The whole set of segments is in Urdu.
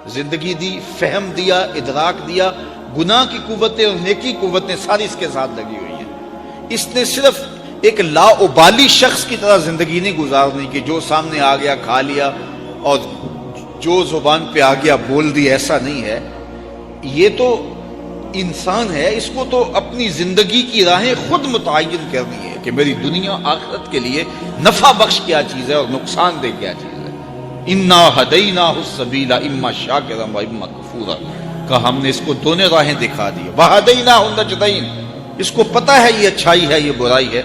زندگی دی، فہم دیا، ادراک دیا، گناہ کی قوتیں اور نیکی قوتیں ساری اس کے ساتھ لگی ہوئی ہیں۔ اس نے صرف ایک لا ابالی شخص کی طرح زندگی نہیں گزارنی کہ جو سامنے آ گیا کھا لیا اور جو زبان پہ آ گیا بول دی، ایسا نہیں ہے۔ یہ تو انسان ہے، اس کو تو اپنی زندگی کی راہیں خود متعین کرنی ہے کہ میری دنیا آخرت کے لیے نفع بخش کیا چیز ہے اور نقصان دہ کیا چیز ہے۔ انا ہدیناہ السبیل اما شاکرا و اما کفورا، کہ ہم نے اس کو دونوں راہیں دکھا دی۔ وہدیناہ النجدین، اس کو پتہ ہے یہ اچھائی ہے یہ برائی ہے،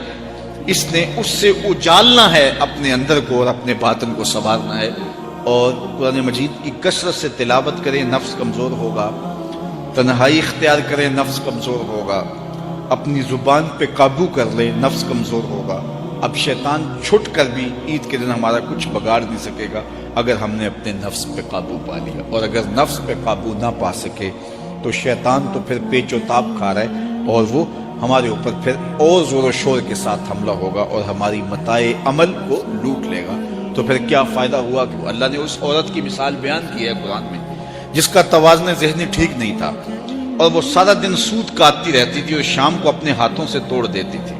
اس نے اس سے اجالنا ہے اپنے اندر کو اور اپنے باطن کو سنوارنا ہے۔ اور قرآن مجید کی کثرت سے تلاوت کریں، نفس کمزور ہوگا، تنہائی اختیار کریں، نفس کمزور ہوگا، اپنی زبان پہ قابو کر لیں، نفس کمزور ہوگا۔ اب شیطان چھٹ کر بھی عید کے دن ہمارا کچھ بگاڑ نہیں سکے گا اگر ہم نے اپنے نفس پہ قابو پا لیا، اور اگر نفس پہ قابو نہ پا سکے تو شیطان تو پھر پیچ و تاب کھا رہا ہے اور وہ ہمارے اوپر پھر اور زور و شور کے ساتھ حملہ ہوگا اور ہماری متاع عمل کو لوٹ لے گا۔ تو پھر کیا فائدہ ہوا کہ اللہ نے اس عورت کی مثال بیان کی ہے قرآن میں جس کا توازن ذہنی ٹھیک نہیں تھا، اور وہ سارا دن سود کاٹتی رہتی تھی اور شام کو اپنے ہاتھوں سے توڑ دیتی تھی۔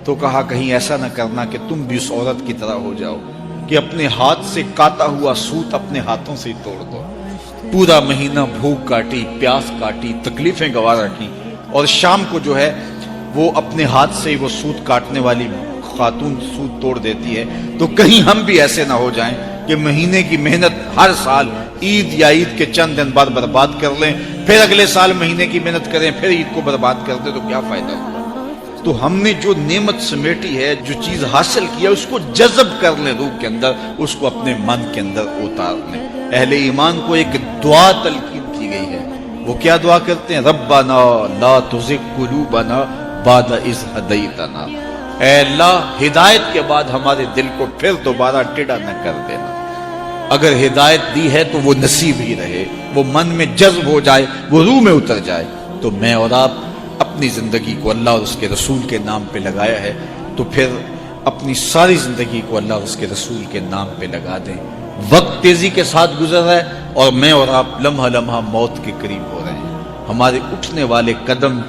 تو کہا کہیں ایسا نہ کرنا کہ تم بھی اس عورت کی طرح ہو جاؤ کہ اپنے ہاتھ سے کاٹا ہوا سود اپنے ہاتھوں سے ہی توڑ دو۔ پورا مہینہ بھوک کاٹی، پیاس کاٹی، تکلیفیں گوارا کی، اور شام کو جو ہے وہ اپنے ہاتھ سے ہی وہ سود کاٹنے والی خاتون سود توڑ دیتی ہے۔ تو کہیں ہم بھی ایسے نہ ہو جائیں کہ مہینے کی محنت ہر سال عید یا عید کے چند دن بعد برباد کر لیں، پھر اگلے سال مہینے کی محنت کریں، پھر عید کو برباد کر دیں، تو کیا فائدہ ہوگا؟ تو ہم نے جو نعمت سمیٹی ہے، جو چیز حاصل کیا، اس کو جذب کر لیں روح کے اندر، اس کو اپنے من کے اندر اتار لیں۔ اہل ایمان کو ایک دعا تلقین کی گئی ہے، وہ کیا دعا کرتے ہیں؟ ربنا لا تزغ قلوبنا بعد اذ ہدیتنا، اے اللہ ہدایت کے بعد ہمارے دل کو پھر دوبارہ ٹیڑھا نہ کر دینا۔ اگر ہدایت دی ہے تو وہ نصیب ہی رہے، وہ من میں جذب ہو جائے، وہ روح میں اتر جائے۔ تو میں اور آپ اپنی زندگی کو اللہ اور اس کے رسول کے نام پہ لگایا ہے، تو پھر اپنی ساری زندگی کو اللہ اور اس کے رسول کے نام پہ لگا دیں۔ وقت تیزی کے ساتھ گزر رہا ہے اور میں اور آپ لمحہ لمحہ موت کے قریب ہو رہے ہیں۔ ہمارے اٹھنے والے قدم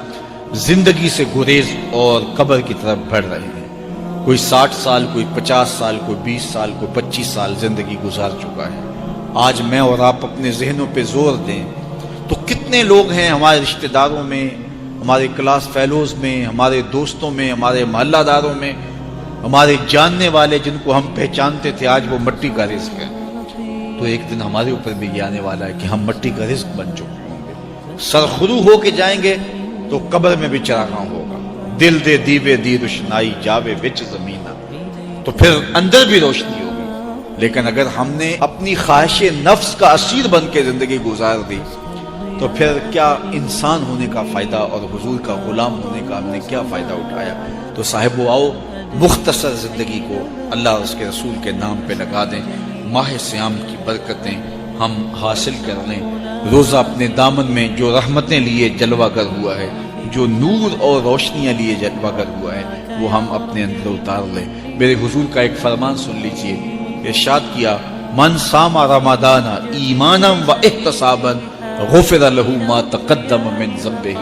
زندگی سے گریز اور قبر کی طرف بڑھ رہے ہیں۔ کوئی 60 سال، کوئی 50 سال، کوئی 20 سال، کوئی 25 سال زندگی گزار چکا ہے۔ آج میں اور آپ اپنے ذہنوں پہ زور دیں تو کتنے لوگ ہیں ہمارے رشتہ داروں میں، ہمارے کلاس فیلوز میں، ہمارے دوستوں میں، ہمارے محلہ داروں میں، ہمارے جاننے والے جن کو ہم پہچانتے تھے، آج وہ مٹی کا رزق ہے۔ تو ایک دن ہمارے اوپر بھی یہ آنے والا ہے کہ ہم مٹی کا رزق بن چکے ہوں گے، سرخرو ہو کے جائیں گے تو قبر میں بھی چراغاں ہوگا۔ دل دے دیوے دی روشنائی جاوے وچ زمینہ، تو پھر اندر بھی روشنی ہوگی۔ لیکن اگر ہم نے اپنی خواہش نفس کا اسیر بن کے زندگی گزار دی تو پھر کیا انسان ہونے کا فائدہ اور حضور کا غلام ہونے کا ہم نے کیا فائدہ اٹھایا؟ تو صاحبو آؤ مختصر زندگی کو اللہ اور اس کے رسول کے نام پہ لگا دیں، ماہ سیام کی برکتیں ہم حاصل کر لیں۔ روزہ اپنے دامن میں جو رحمتیں لیے جلوہ گر ہوا ہے، جو نور اور روشنیاں لیے جلوہ گر ہوا ہے، وہ ہم اپنے اندر اتار لیں۔ میرے حضور کا ایک فرمان سن لیجئے، ارشاد کیا من صام رمضان ایمانا و احتسابا غفر له ما تقدم من ذنبہ،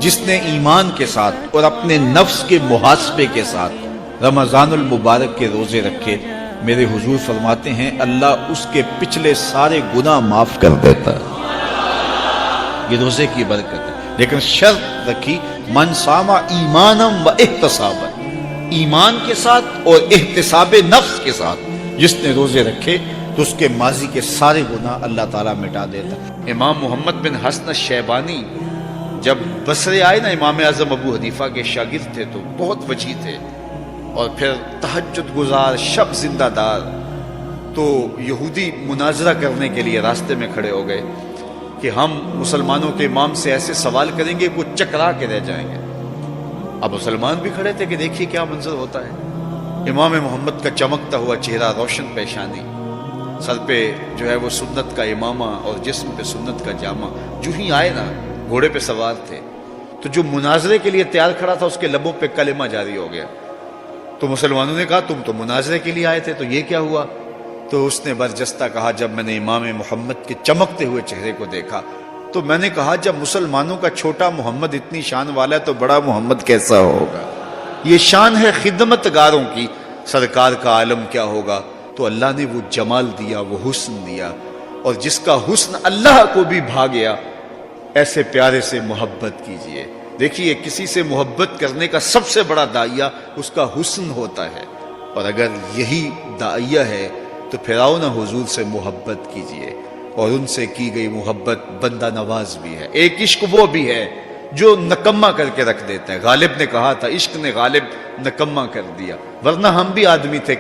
جس نے ایمان کے ساتھ اور اپنے نفس کے محاسبے کے ساتھ رمضان المبارک کے روزے رکھے، میرے حضور فرماتے ہیں اللہ اس کے پچھلے سارے گناہ معاف کر دیتا ہے۔ یہ روزے کی برکت ہے، لیکن شرط رکھی من صام ایمانا و احتسابا، ایمان کے ساتھ اور احتساب نفس کے ساتھ جس نے روزے رکھے تو اس کے ماضی کے سارے گناہ اللہ تعالیٰ مٹا دیتا۔ امام محمد بن حسن الشیبانی جب بصرے آئے نا، امام اعظم ابو حنیفہ کے شاگرد تھے تو بہت وجیح تھے، اور پھر تہجد گزار، شب زندہ دار۔ تو یہودی مناظرہ کرنے کے لیے راستے میں کھڑے ہو گئے کہ ہم مسلمانوں کے امام سے ایسے سوال کریں گے کہ وہ چکرا کے رہ جائیں گے۔ اب مسلمان بھی کھڑے تھے کہ دیکھیے کیا منظر ہوتا ہے۔ امام محمد کا چمکتا ہوا چہرہ، روشن پیشانی، سر پہ جو ہے وہ سنت کا امامہ اور جسم پہ سنت کا جامہ، جو ہی آئے نا گھوڑے پہ سوار تھے، تو جو مناظرے کے لیے تیار کھڑا تھا اس کے لبوں پہ کلمہ جاری ہو گیا۔ تو مسلمانوں نے کہا تم تو مناظرے کے لیے آئے تھے، تو یہ کیا ہوا؟ تو تو اس نے برجستہ کہا جب میں نے امام محمد کے چمکتے ہوئے چہرے کو دیکھا تو میں نے کہا جب مسلمانوں کا چھوٹا محمد اتنی شان والا ہے تو بڑا محمد کیسا ہوگا؟ یہ شان ہے خدمت گاروں کی، سرکار کا عالم کیا ہوگا؟ تو اللہ نے وہ جمال دیا، وہ حسن دیا، اور جس کا حسن اللہ کو بھی بھا گیا، ایسے پیارے سے محبت کیجئے۔ دیکھیے کسی سے محبت کرنے کا سب سے بڑا داعیہ اس کا حسن ہوتا ہے، اور اگر یہی داعیہ ہے تو پھر آؤ نا حضور سے محبت کیجئے، اور ان سے کی گئی محبت بندہ نواز بھی ہے۔ ایک عشق وہ بھی ہے جو نکمہ کر کے رکھ دیتا ہے۔ غالب نے کہا تھا عشق نے غالب نکمہ کر دیا، ورنہ ہم بھی آدمی تھے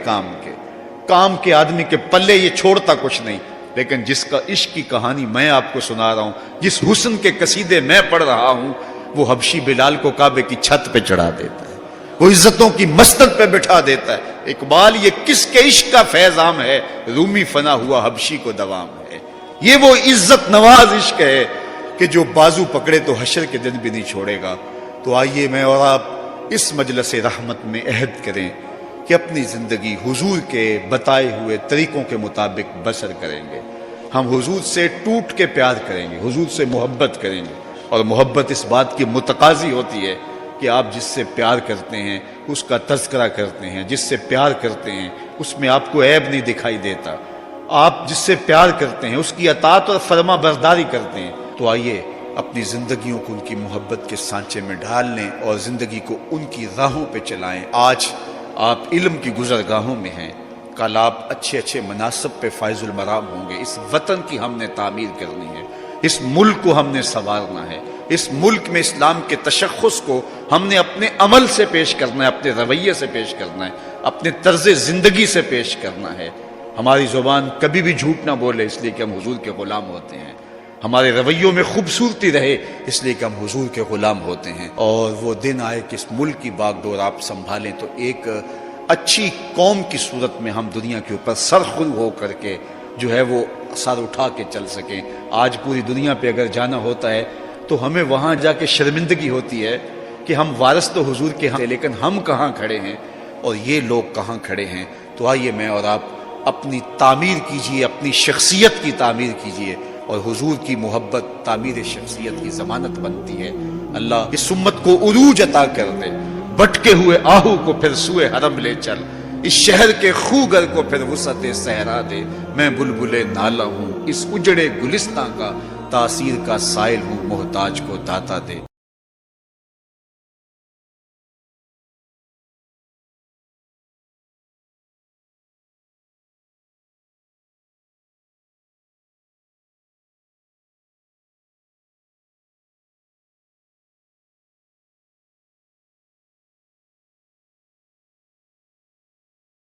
کام کے آدمی کے پلے یہ چھوڑتا کچھ نہیں، لیکن جس کا عشق کی کہانی میں آپ کو سنا رہا ہوں، جس حسن کے قصیدے میں پڑھ رہا ہوں، وہ حبشی بلال کو کعبے کی چھت پہ چڑھا دیتا ہے، وہ عزتوں کی مسند پہ بٹھا دیتا ہے۔ اقبال یہ کس کے عشق کا فیض عام ہے، رومی فنا ہوا حبشی کو دوام ہے۔ یہ وہ عزت نواز عشق ہے کہ جو بازو پکڑے تو حشر کے دن بھی نہیں چھوڑے گا۔ تو آئیے میں اور آپ اس مجلس رحمت میں عہد کریں کہ اپنی زندگی حضور کے بتائے ہوئے طریقوں کے مطابق بسر کریں گے۔ ہم حضور سے ٹوٹ کے پیار کریں گے، حضور سے محبت کریں گے، اور محبت اس بات کی متقاضی ہوتی ہے کہ آپ جس سے پیار کرتے ہیں اس کا تذکرہ کرتے ہیں، جس سے پیار کرتے ہیں اس میں آپ کو عیب نہیں دکھائی دیتا، آپ جس سے پیار کرتے ہیں اس کی اطاعت اور فرما برداری کرتے ہیں۔ تو آئیے اپنی زندگیوں کو ان کی محبت کے سانچے میں ڈھال لیں اور زندگی کو ان کی راہوں پہ چلائیں۔ آج آپ علم کی گزرگاہوں میں ہیں، کل آپ اچھے اچھے مناصب پہ فائز المرام ہوں گے۔ اس وطن کی ہم نے تعمیر کرنی ہے، اس ملک کو ہم نے سنوارنا ہے، اس ملک میں اسلام کے تشخص کو ہم نے اپنے عمل سے پیش کرنا ہے، اپنے رویے سے پیش کرنا ہے، اپنے طرز زندگی سے پیش کرنا ہے۔ ہماری زبان کبھی بھی جھوٹ نہ بولے اس لیے کہ ہم حضور کے غلام ہوتے ہیں، ہمارے رویوں میں خوبصورتی رہے اس لیے کہ ہم حضور کے غلام ہوتے ہیں، اور وہ دن آئے کہ اس ملک کی باغ ڈور آپ سنبھالیں تو ایک اچھی قوم کی صورت میں ہم دنیا کے اوپر سرخرو ہو کر کے جو ہے وہ سر اٹھا کے چل سکیں۔ آج پوری دنیا پہ اگر جانا ہوتا ہے تو ہمیں وہاں جا کے شرمندگی ہوتی ہے کہ ہم وارث تو حضور کے ہیں لیکن ہم کہاں کھڑے ہیں اور یہ لوگ کہاں کھڑے ہیں۔ تو آئیے میں اور آپ اپنی تعمیر کیجئے، اپنی شخصیت کی تعمیر کیجئے، اور حضور کی محبت تعمیر شخصیت کی ضمانت بنتی ہے۔ اللہ اس امت کو عروج عطا کر دے، بھٹکے ہوئے آہو کو پھر سوئے حرم لے چل، اس شہر کے خوگر کو پھر وسعت صحرا دے۔ میں بلبلے نالہ ہوں اس اجڑے گلستاں کا، تاثیر کا سائل ہوں محتاج کو داتا دے۔